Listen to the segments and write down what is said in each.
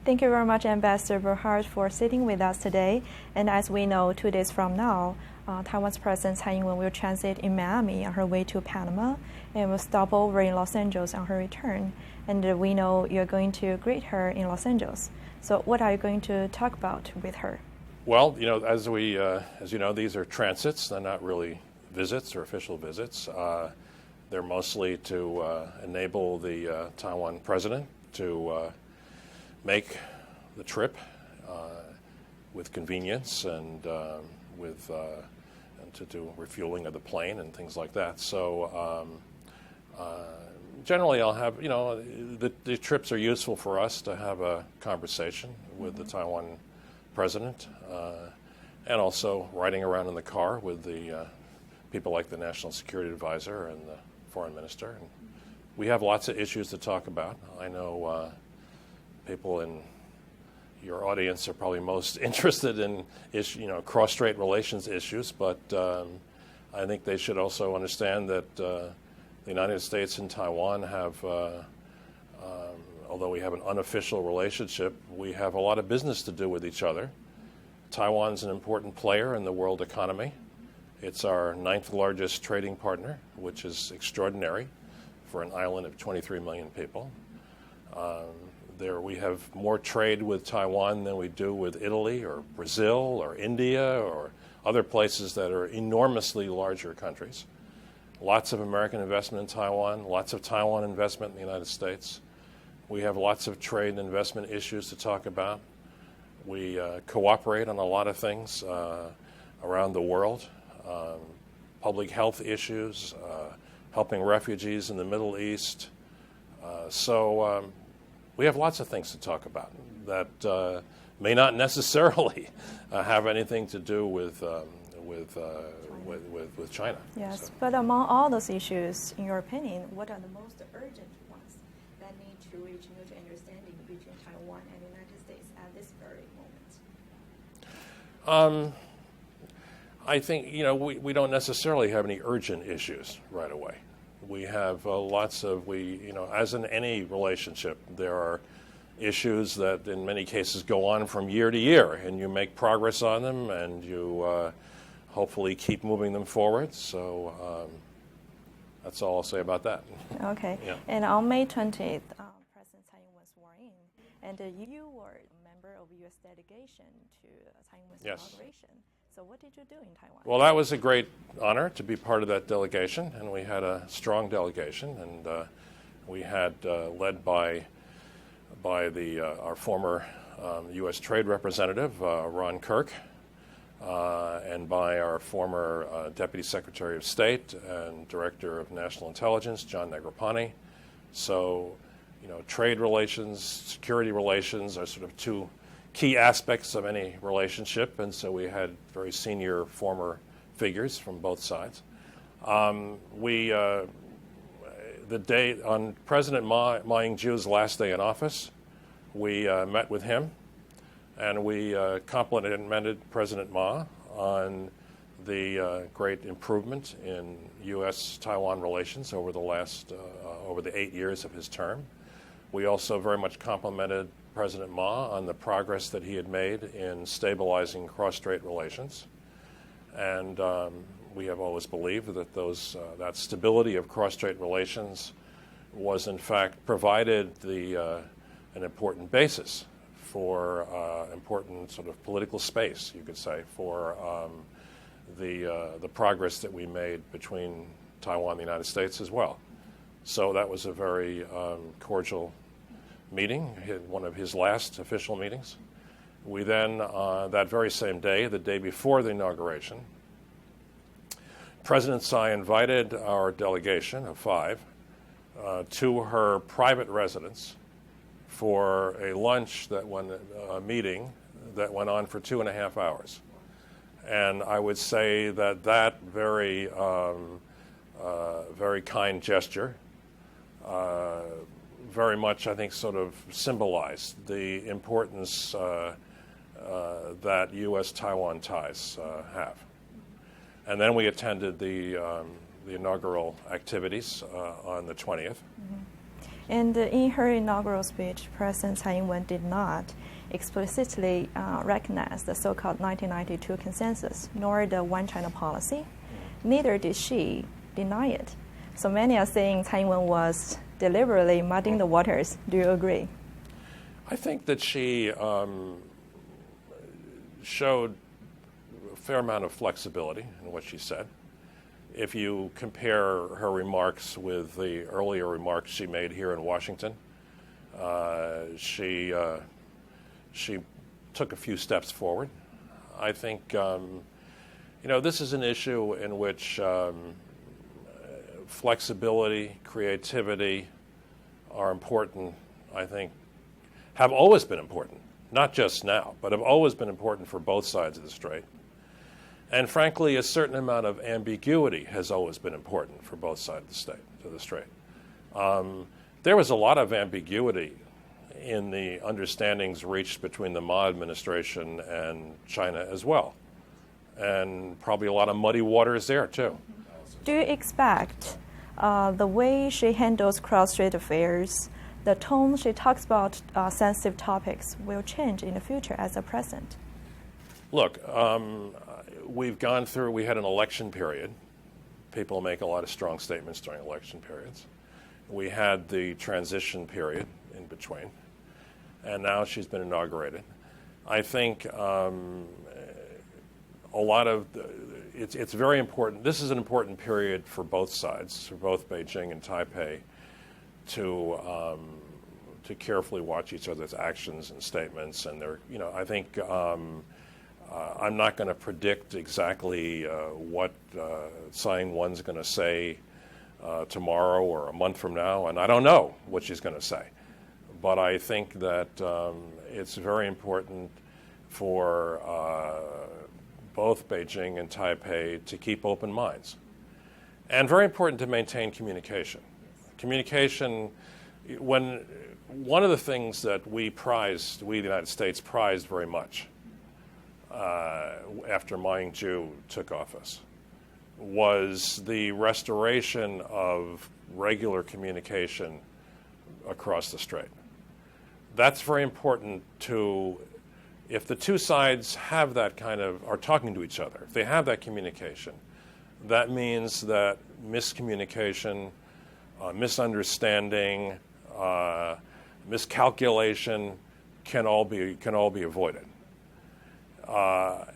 Thank you very much, Ambassador Burghardt, for sitting with us today. And as we know, 2 days from now, Taiwan's President Tsai Ing-wen will transit in Miami on her way to Panama and will stop over in Los Angeles on her return. And we know you're going to greet her in Los Angeles. So what are you going to talk about with her? Well, as you know, these are transits. They're not really visits or official visits. They're mostly to enable the Taiwan president to make the trip with convenience and to do refueling of the plane and things like that. So generally, I'll have the trips are useful for us to have a conversation with the Taiwan president, and also riding around in the car with the people like the National Security Advisor and the Foreign Minister. And we have lots of issues to talk about. I know people in your audience are probably most interested in cross-strait relations issues, but I think they should also understand that the United States and Taiwan have, although we have an unofficial relationship, we have a lot of business to do with each other. Taiwan's an important player in the world economy. It's our 9th largest trading partner, which is extraordinary for an island of 23 million people. We have more trade with Taiwan than we do with Italy or Brazil or India or other places that are enormously larger countries. Lots of American investment in Taiwan, lots of Taiwan investment in the United States. We have lots of trade and investment issues to talk about. We cooperate on a lot of things around the world. Public health issues, helping refugees in the Middle East. So we have lots of things to talk about that may not necessarily have anything to do with China. Yes, so. But among all those issues, in your opinion, what are the most urgent ones that need to reach mutual understanding between Taiwan and the United States at this very moment? I think we don't necessarily have any urgent issues right away. We have lots of as in any relationship, there are issues that in many cases go on from year to year, and you make progress on them, and you hopefully keep moving them forward. So that's all I'll say about that. Okay. Yeah. And on May 20th, President Tsai Ing-wen was sworn in, and you were a member of U.S. delegation to Tsai Ing-wen's Yes. inauguration. So what did you do in Taiwan? Well, that was a great honor to be part of that delegation, and we had a strong delegation, and we had led by our former U.S. Trade Representative, Ron Kirk, and by our former Deputy Secretary of State and Director of National Intelligence, John Negroponte. So, trade relations, security relations are sort of two key aspects of any relationship, and so we had very senior former figures from both sides. The day on President Ma Ying-jeou's last day in office, we met with him, and we complimented President Ma on the great improvement in U.S.-Taiwan relations over the 8 years of his term. We also very much complimented President Ma on the progress that he had made in stabilizing cross-strait relations. And we have always believed that that stability of cross-strait relations was in fact provided an important basis for important sort of political space, you could say, for the progress that we made between Taiwan and the United States as well. So that was a very cordial meeting, one of his last official meetings. We then, that very same day, the day before the inauguration, President Tsai invited our delegation of 5 to her private residence for a meeting that went on for 2.5 hours. And I would say that very kind gesture very much, I think, sort of symbolized the importance that U.S.-Taiwan ties have. And then we attended the inaugural activities on the 20th. Mm-hmm. And in her inaugural speech, President Tsai Ing-wen did not explicitly recognize the so-called 1992 consensus, nor the one China policy. Neither did she deny it. So many are saying Tsai Ing-wen was deliberately muddying the waters. Do you agree? I think that she showed a fair amount of flexibility in what she said. If you compare her remarks with the earlier remarks she made here in Washington, she took a few steps forward. I think, this is an issue in which flexibility, creativity are important, I think, have always been important, not just now, but have always been important for both sides of the strait. And frankly, a certain amount of ambiguity has always been important for both sides of the strait. There was a lot of ambiguity in the understandings reached between the Ma administration and China as well, and probably a lot of muddy waters there too. Do you expect the way she handles cross-strait affairs, the tone she talks about sensitive topics will change in the future as a president? Look, we had an election period. People make a lot of strong statements during election periods. We had the transition period in between, and now she's been inaugurated. I think it's very important. This is an important period for both sides, for both Beijing and Taipei, to carefully watch each other's actions and statements. And I think I'm not going to predict exactly what Tsai Ing-wen's going to say tomorrow or a month from now, and I don't know what she's going to say. But I think that it's very important for both Beijing and Taipei to keep open minds, and very important to maintain communication. Communication, one of the things that we, the United States, prized very much after Ma Ying-jeou took office was the restoration of regular communication across the strait. That's very important if the two sides have that are talking to each other, if they have that communication, that means that miscommunication, misunderstanding, miscalculation can all be avoided.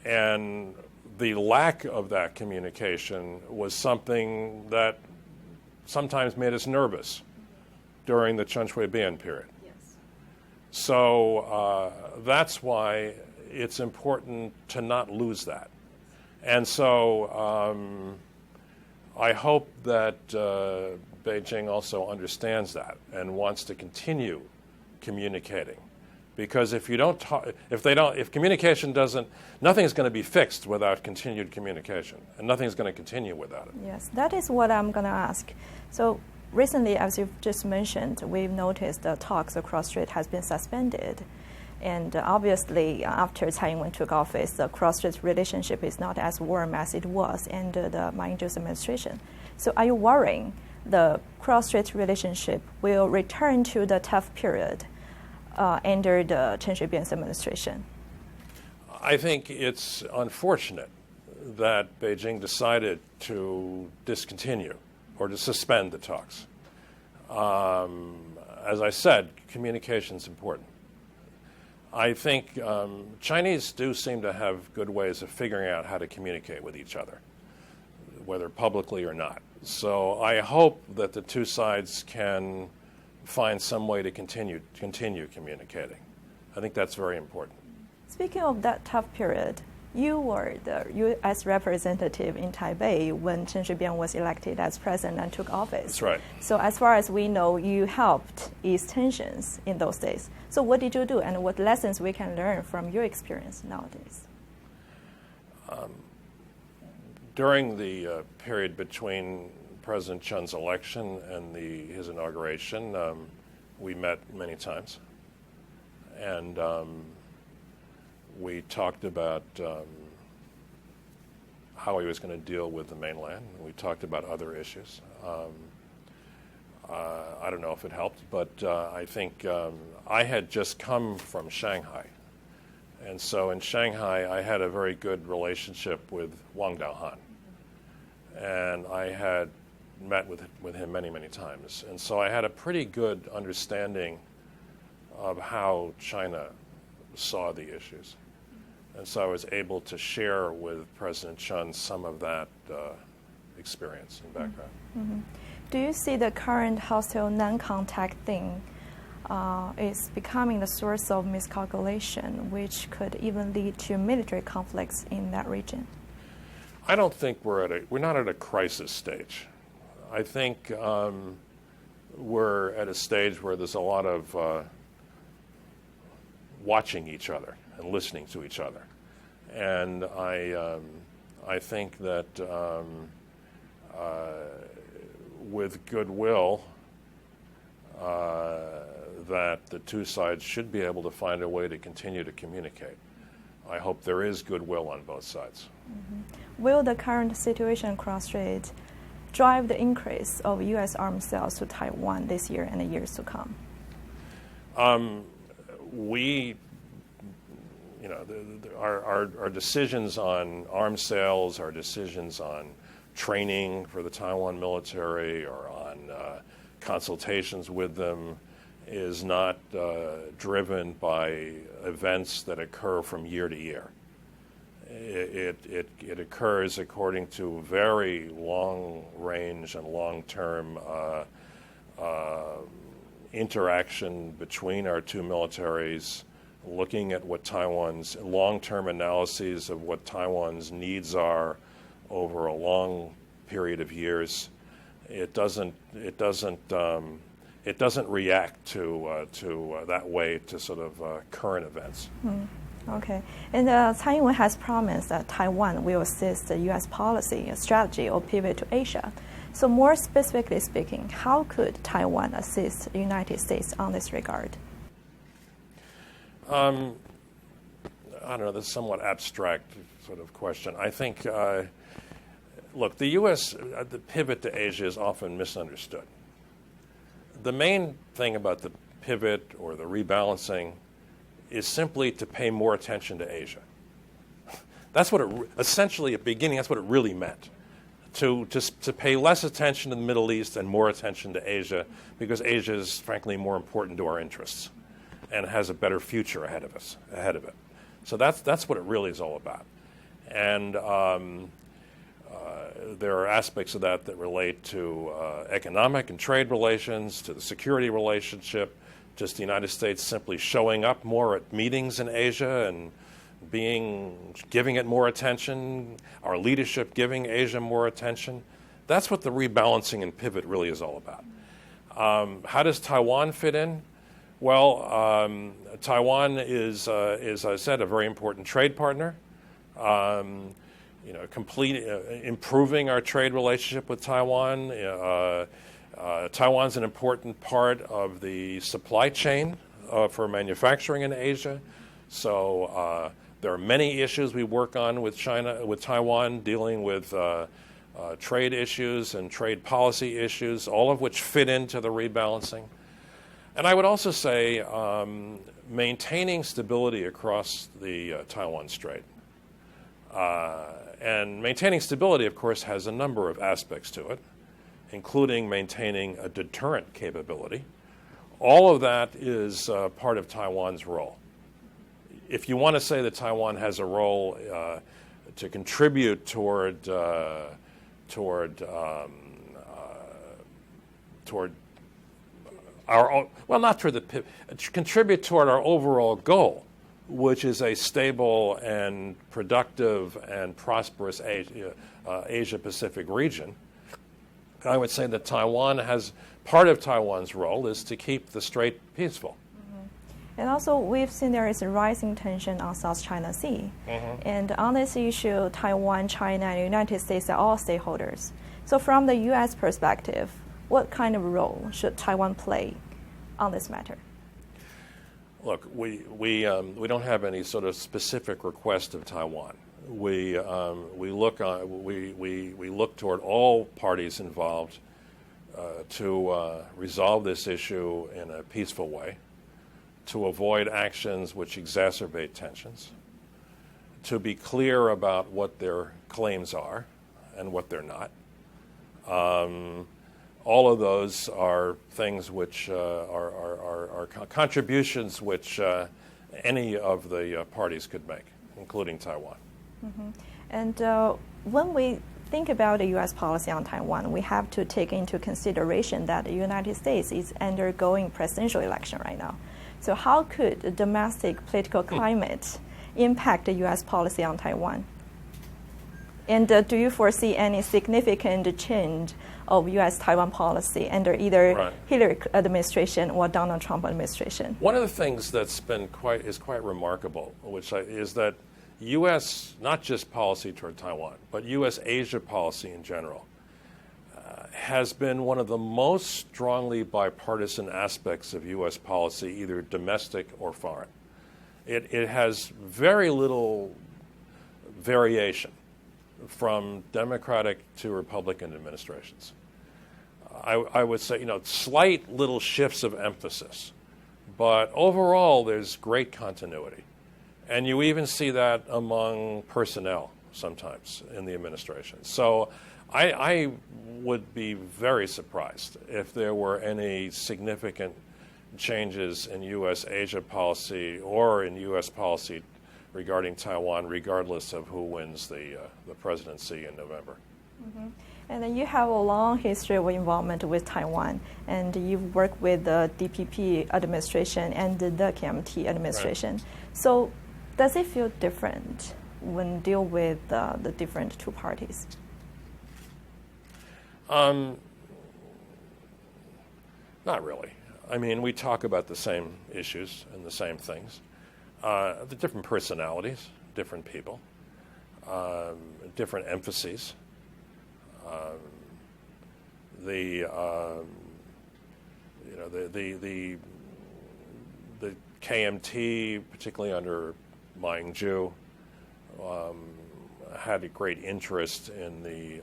And the lack of that communication was something that sometimes made us nervous during the Chen Shui-bian period. Yes. So that's why it's important to not lose that. And so I hope that Beijing also understands that and wants to continue communicating. Because if communication nothing's going to be fixed without continued communication, and nothing's going to continue without it. Yes, that is what I'm going to ask. So recently, as you've just mentioned, we've noticed the talks across strait has been suspended. And obviously, after Tsai Ing-wen took office, the cross-strait relationship is not as warm as it was under the Ma Ying-jeou's administration. So are you worrying the cross-strait relationship will return to the tough period under the Chen Shui-bian's administration? I think it's unfortunate that Beijing decided to discontinue or to suspend the talks. As I said, communication is important. I think Chinese do seem to have good ways of figuring out how to communicate with each other, whether publicly or not. So I hope that the two sides can find some way to continue communicating. I think that's very important. Speaking of that tough period, you were the U.S. representative in Taipei when Chen Shui-bian was elected as president and took office. That's right. So as far as we know, you helped ease tensions in those days. So what did you do, and what lessons we can learn from your experience nowadays? During the period between President Chen's election and his inauguration, we met many times, and we talked about how he was going to deal with the mainland. We talked about other issues. I don't know if it helped, but I think I had just come from Shanghai. And so in Shanghai, I had a very good relationship with Wang Daohan. And I had met with him many, many times. And so I had a pretty good understanding of how China saw the issues. And so I was able to share with President Chun some of that experience and background. Mm-hmm. Do you see the current hostile non-contact thing is becoming the source of miscalculation, which could even lead to military conflicts in that region? I don't think we're not at a crisis stage. I think we're at a stage where there's a lot of watching each other and listening to each other, and I think that with goodwill, that the two sides should be able to find a way to continue to communicate. I hope there is goodwill on both sides. Mm-hmm. Will the current situation across strait drive the increase of U.S. arms sales to Taiwan this year and the years to come? Our decisions on arms sales, our decisions on training for the Taiwan military, or on consultations with them, is not driven by events that occur from year to year. It occurs according to very long-range and long-term interaction between our two militaries, looking at what Taiwan's long-term analyses of what Taiwan's needs are over a long period of years. It doesn't react to that way to sort of current events. Okay. And Tsai Ing-wen has promised that Taiwan will assist the U.S. policy strategy or pivot to Asia. So more specifically speaking, how could Taiwan assist the United States on this regard? I don't know, this is a somewhat abstract sort of question. I think, look, the U.S., the pivot to Asia is often misunderstood. The main thing about the pivot or the rebalancing is simply to pay more attention to Asia. That's what essentially at the beginning, that's what it really meant. To pay less attention to the Middle East and more attention to Asia, because Asia is frankly more important to our interests and has a better future ahead of it. So that's what it really is all about. And there are aspects of that relate to economic and trade relations, to the security relationship, just the United States simply showing up more at meetings in Asia and giving it more attention, our leadership giving Asia more attention. That's what the rebalancing and pivot really is all about. How does Taiwan fit in? Well, Taiwan is, as I said, a very important trade partner. Improving our trade relationship with Taiwan. Taiwan's an important part of the supply chain for manufacturing in Asia. So there are many issues we work on with Taiwan, dealing with trade issues and trade policy issues, all of which fit into the rebalancing. And I would also say maintaining stability across the Taiwan Strait. And maintaining stability, of course, has a number of aspects to it, including maintaining a deterrent capability. All of that is part of Taiwan's role. If you want to say that Taiwan has a role to contribute toward our, well, not toward the, contribute toward our overall goal, which is a stable and productive and prosperous Asia-Pacific region, I would say that part of Taiwan's role is to keep the strait peaceful. Mm-hmm. And also, we've seen there is a rising tension on South China Sea. Mm-hmm. And on this issue, Taiwan, China, and the United States are all stakeholders. So from the U.S. perspective, what kind of role should Taiwan play on this matter? Look, we don't have any sort of specific request of Taiwan. We look toward all parties involved to resolve this issue in a peaceful way, to avoid actions which exacerbate tensions, to be clear about what their claims are and what they're not. All of those are things which are contributions which any of the parties could make, including Taiwan. Mm-hmm. And when we think about the U.S. policy on Taiwan, we have to take into consideration that the United States is undergoing presidential election right now. So how could the domestic political climate impact the U.S. policy on Taiwan? And do you foresee any significant change of U.S. Taiwan policy under either Hillary administration or Donald Trump administration? One of the things that's been quite remarkable, is that U.S. not just policy toward Taiwan, but U.S. Asia policy in general, has been one of the most strongly bipartisan aspects of U.S. policy, either domestic or foreign. It has very little variation from Democratic to Republican administrations. I would say, slight little shifts of emphasis, but overall there's great continuity. And you even see that among personnel sometimes in the administration. So I would be very surprised if there were any significant changes in U.S. Asia policy or in U.S. policy regarding Taiwan, regardless of who wins the presidency in November. Mm-hmm. And then you have a long history of involvement with Taiwan, and you've worked with the DPP administration and the KMT administration. Right. So does it feel different when deal with the different two parties? Not really. I mean, we talk about the same issues and the same things. The different personalities, different people, different emphases. The KMT, particularly under Ma Ying-jeou, had a great interest in the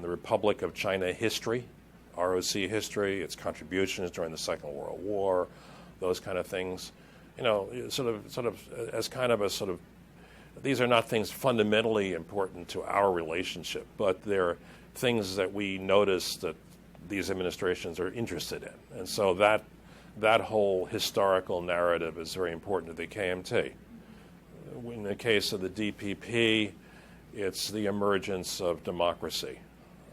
Republic of China history, ROC history, its contributions during the Second World War, those kind of things. Sort of as kind of a sort of, these are not things fundamentally important to our relationship, but they're things that we notice that these administrations are interested in. And so that whole historical narrative is very important to the KMT. In the case of the DPP, it's the emergence of democracy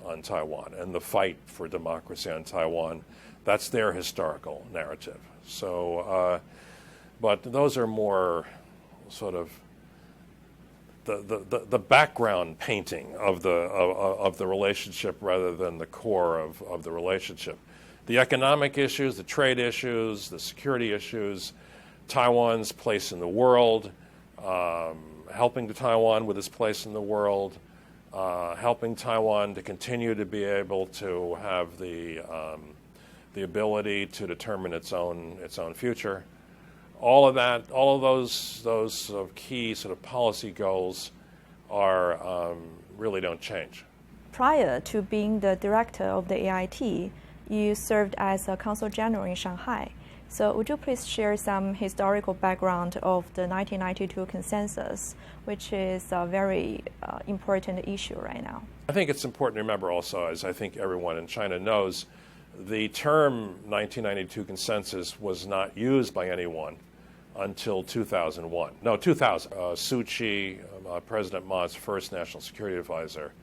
on Taiwan and the fight for democracy on Taiwan. That's their historical narrative. So, but those are more sort of the background painting of the relationship rather than the core of the relationship. The economic issues, the trade issues, the security issues, Taiwan's place in the world, helping to Taiwan with its place in the world, helping Taiwan to continue to be able to have the ability to determine its own future. All of that, all of those sort of key sort of policy goals are really don't change. Prior to being the director of the AIT, you served as a consul general in Shanghai. So would you please share some historical background of the 1992 consensus, which is a very important issue right now? I think it's important to remember also, as I think everyone in China knows, the term 1992 consensus was not used by anyone until 2001. No, 2000. Suu Kyi, President Ma's first national security advisor,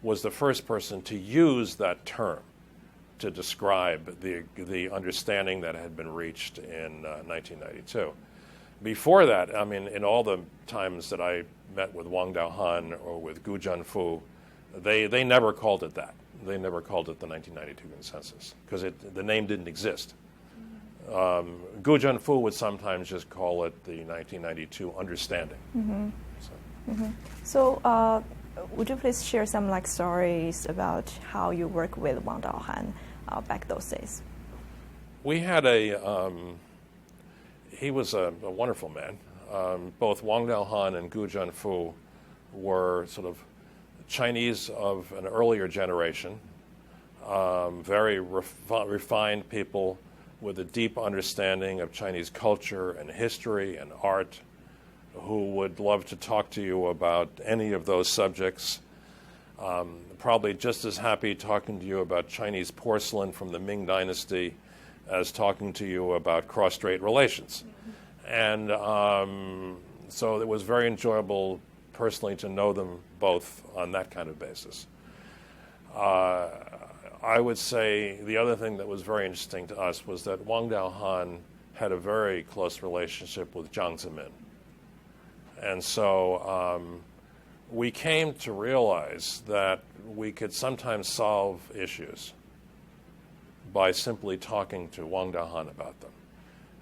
was the first person to use that term to describe the understanding that had been reached in 1992. Before that, I mean, in all the times that I met with Wang Daohan or with Gu Zhenfu, they never called it that. They never called it the 1992 consensus because the name didn't exist. Gu Zhenfu would sometimes just call it the 1992 understanding. Mm-hmm. So would you please share some stories about how you work with Wang Daohan back those days? We had he was a wonderful man. Both Wang Daohan and Gu Zhenfu were sort of Chinese of an earlier generation. very refined people with a deep understanding of Chinese culture and history and art, who would love to talk to you about any of those subjects. Probably just as happy talking to you about Chinese porcelain from the Ming Dynasty as talking to you about cross-strait relations. And so it was very enjoyable personally to know them both on that kind of basis. I would say the other thing that was very interesting to us was that Wang Daohan had a very close relationship with Jiang Zemin. And so we came to realize that we could sometimes solve issues by simply talking to Wang Daohan about them.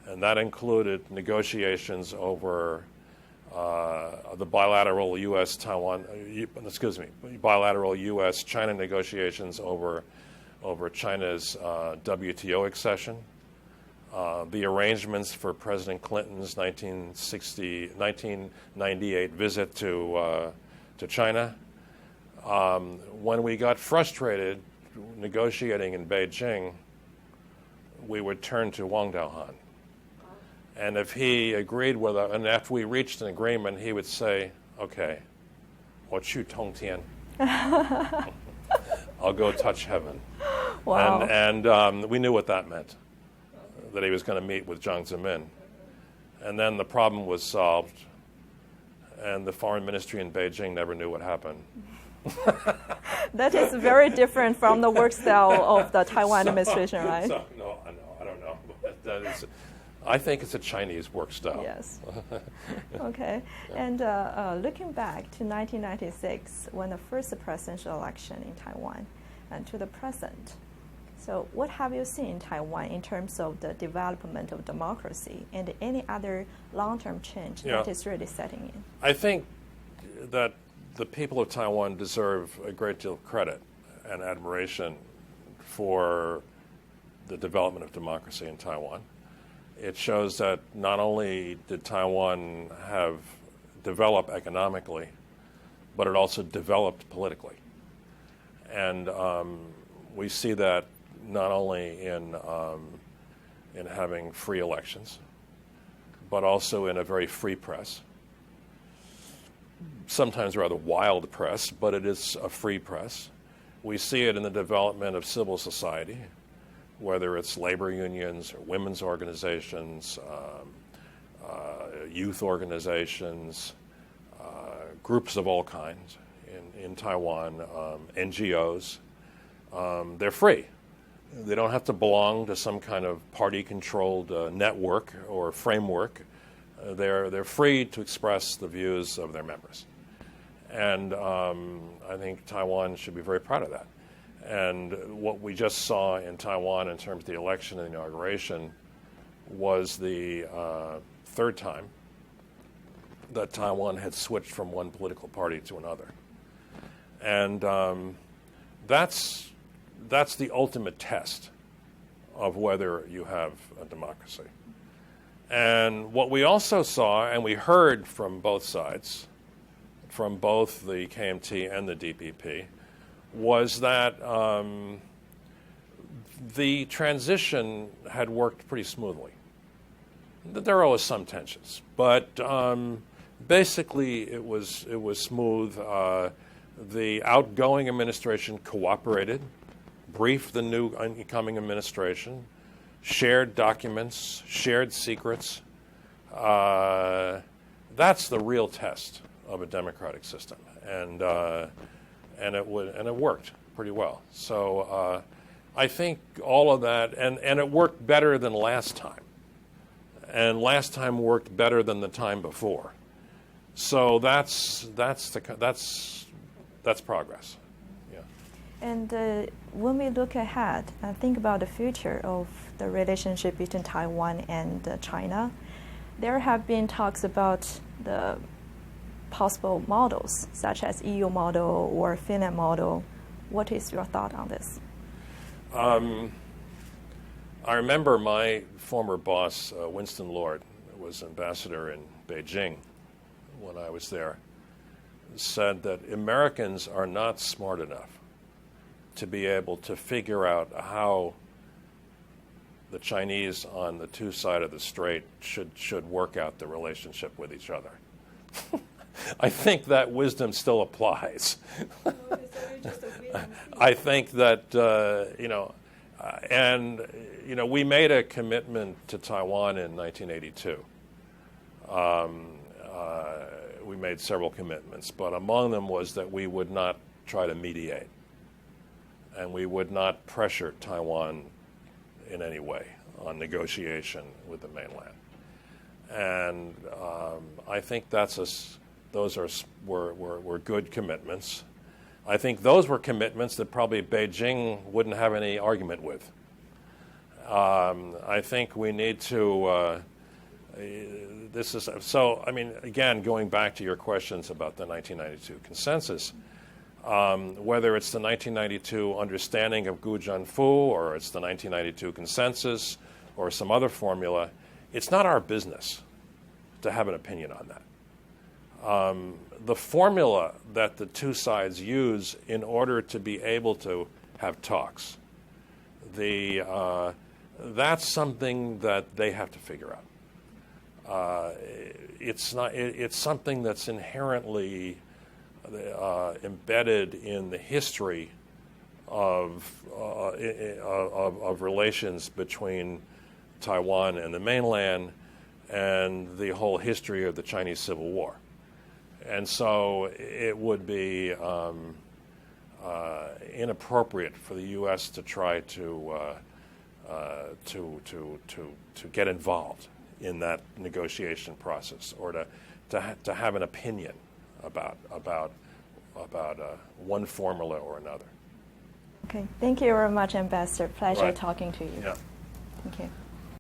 And that included negotiations over the bilateral bilateral U.S.-China negotiations over China's WTO accession, the arrangements for President Clinton's 1998 visit to China. When we got frustrated negotiating in Beijing, we would turn to Wang Daohan. And if he agreed with us, and after we reached an agreement, he would say, okay, 我去通天. I'll go touch heaven. Wow. And we knew what that meant, that he was going to meet with Jiang Zemin. And then the problem was solved, and the foreign ministry in Beijing never knew what happened. That is very different from the work style of the Taiwan administration, right? No, I don't know. That is, I think it's a Chinese work style. Yes. Okay. And looking back to 1996, when the first presidential election in Taiwan, and to the present, so what have you seen in Taiwan in terms of the development of democracy and any other long-term change that is really setting in? I think that the people of Taiwan deserve a great deal of credit and admiration for the development of democracy in Taiwan. It shows that not only did Taiwan have developed economically, but it also developed politically. And we see that not only in having free elections, but also in a very free press. Sometimes rather wild press, but it is a free press. We see it in the development of civil society, whether it's labor unions or women's organizations, youth organizations, groups of all kinds in Taiwan, NGOs. They're free. They don't have to belong to some kind of party-controlled network or framework. They're free to express the views of their members. And I think Taiwan should be very proud of that. And what we just saw in Taiwan in terms of the election and the inauguration was the third time that Taiwan had switched from one political party to another. And that's the ultimate test of whether you have a democracy. And what we also saw, and we heard from both sides, from both the KMT and the DPP, was that the transition had worked pretty smoothly. There are always some tensions, but basically it was smooth. The outgoing administration cooperated, briefed the new incoming administration, shared documents, shared secrets. That's the real test of a democratic system, and it worked pretty well. So I think all of that, and it worked better than last time, and last time worked better than the time before. So that's progress. Yeah. And when we look ahead and think about the future of the relationship between Taiwan and China, there have been talks about the possible models, such as EU model or Finland model. What is your thought on this? I remember my former boss, Winston Lord, who was ambassador in Beijing when I was there, said that Americans are not smart enough to be able to figure out how the Chinese on the two sides of the strait should work out the relationship with each other. I think that wisdom still applies. I think that, we made a commitment to Taiwan in 1982. We made several commitments, but among them was that we would not try to mediate, and we would not pressure Taiwan in any way on negotiation with the mainland. And I think those were good commitments. I think those were commitments that probably Beijing wouldn't have any argument with. I think we need to. Again, going back to your questions about the 1992 consensus, whether it's the 1992 understanding of Gujanfu or it's the 1992 consensus or some other formula, it's not our business to have an opinion on that. The formula that the two sides use in order to be able to have talks, that's something that they have to figure out. It's something that's inherently embedded in the history of relations between Taiwan and the mainland and the whole history of the Chinese Civil War. And so it would be inappropriate for the U.S. to try to get involved in that negotiation process, or to have an opinion about one formula or another. Okay, thank you very much, Ambassador. Pleasure Right. talking to you. Yeah. Thank you.